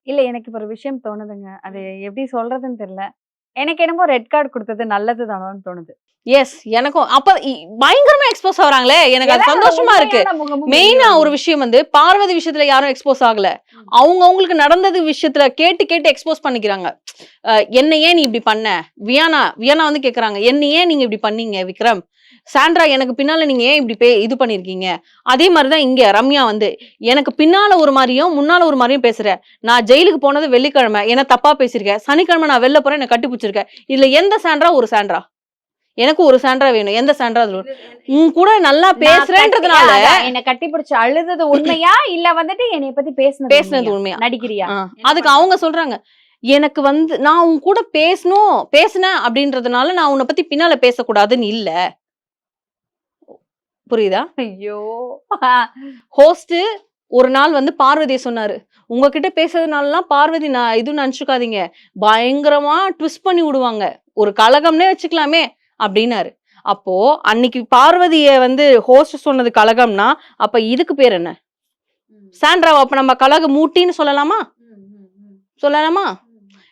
இல்ல எனக்கு இப்ப ஒரு விஷயம் தோணுதுங்க. அது எப்படி சொல்றதுன்னு தெரியல. எனக்கு என்னமோ ரெட் கார்ட் குடுத்தது நல்லது தானோன்னு தோணுது. எஸ் எனக்கும் அப்ப பயங்கரமா எக்ஸ்போஸ் ஆகுறாங்களே எனக்கு அது சந்தோஷமா இருக்கு. மெயினா ஒரு விஷயம் வந்து பார்வதி விஷயத்துல யாரும் எக்ஸ்போஸ் ஆகல. அவங்களுக்கு நடந்தது விஷயத்துல கேட்டு கேட்டு எக்ஸ்போஸ் பண்ணிக்கிறாங்க. என்ன ஏன் நீ இப்படி பண்ண? வியானா வந்து கேக்குறாங்க என்ன ஏன் நீங்க இப்படி பண்ணீங்க விக்ரம்? சாண்ட்ரா எனக்கு பின்னால நீங்க ஏன் இப்படி இது பண்ணிருக்கீங்க? அதே மாதிரிதான் இங்க ரம்யா வந்து எனக்கு பின்னால ஒரு மாதிரியும் முன்னால ஒரு மாதிரியும் பேசுற. நான் ஜெயிலுக்கு போனது வெள்ளிக்கிழமை என்ன தப்பா பேசிருக்கேன். சனிக்கிழமை நான் வெளில போறேன் என்ன கட்டி பிடிச்சிருக்கேன். இதுல எந்த சாண்ட்ரா ஒரு சாண்ட்ரா? எனக்கு ஒரு சாண்ட்ரா வேணும். எந்த சாண்ட்ரா உன் கூட நல்லா பேசுறேன்றதுனால என்ன கட்டி பிடிச்சு அழுதது உண்மையா இல்ல வந்துட்டு என்னைய பத்தி பேசுனது உண்மையா நடிக்கிறியா? அதுக்கு அவங்க சொல்றாங்க எனக்கு வந்து நான் உன் கூட பேசினேன் அப்படின்றதுனால நான் உன்னை பத்தி பின்னால பேசக்கூடாதுன்னு இல்ல. புரியுதா? ஐயோ ஹோஸ்ட் ஒரு நாள் வந்து பார்வதியை சொன்னாரு உங்ககிட்ட பேசுறதுனாலலாம் பார்வதி நான் இதுன்னு நினைச்சுக்காதீங்க பயங்கரமா ட்விஸ்ட் பண்ணி விடுவாங்க ஒரு கலகம்னே வச்சுக்கலாமே அப்படின்னாரு. அப்போ அன்னைக்கு பார்வதிய வந்து ஹோஸ்ட் சொன்னது கலகம்னா அப்ப இதுக்கு பேர் என்ன? சாண்ட்ராவா அப்ப நம்ம கலக மூட்டின்னு சொல்லலாமா?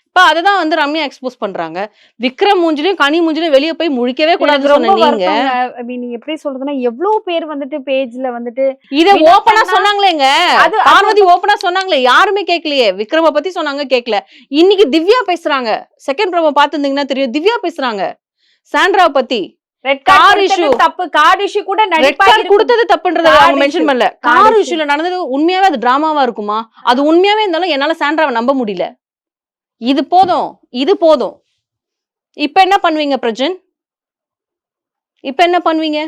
இப்ப அததான் வந்து ரம்யா எக்ஸ்போஸ் பண்றாங்க. விக்ரம் மூஞ்சிலையும் கனி மூஞ்சிலையும் வெளியே போய் முழிக்கவே கூடாது சொன்ன நீங்க. நீங்க எப்படி சொல்றதுன்னா எவ்வளவு பேர் வந்துட்டு பேஜ்ல வந்துட்டு இத ஓபனா சொன்னாங்களேங்க. பார்வதி ஓபனா சொன்னாங்களே யாருமே கேட்கலையே. விக்ரம பத்தி சொன்னாங்க கேட்கல. இன்னைக்கு திவ்யா பேசுறாங்க. செகண்ட் ப்ரோமோ பாத்துருந்தீங்கன்னா தெரியும் திவ்யா பேசுறாங்க சாண்ட்ரா பத்தி. கார் இஷ்யூ கூட கொடுத்தது தப்புன்றத அவங்க மென்ஷன் பண்ணல. கார் இஷ்யூல நடந்தது உண்மையாவே அது டிராமாவா இருக்குமா? அது உண்மையாவே இருந்தாலும் என்னால சாண்ட்ராவை நம்ப முடியல. இது போதும். இப்ப என்ன பண்ணுவீங்க பிரஜன்? இப்ப என்ன பண்ணுவீங்க?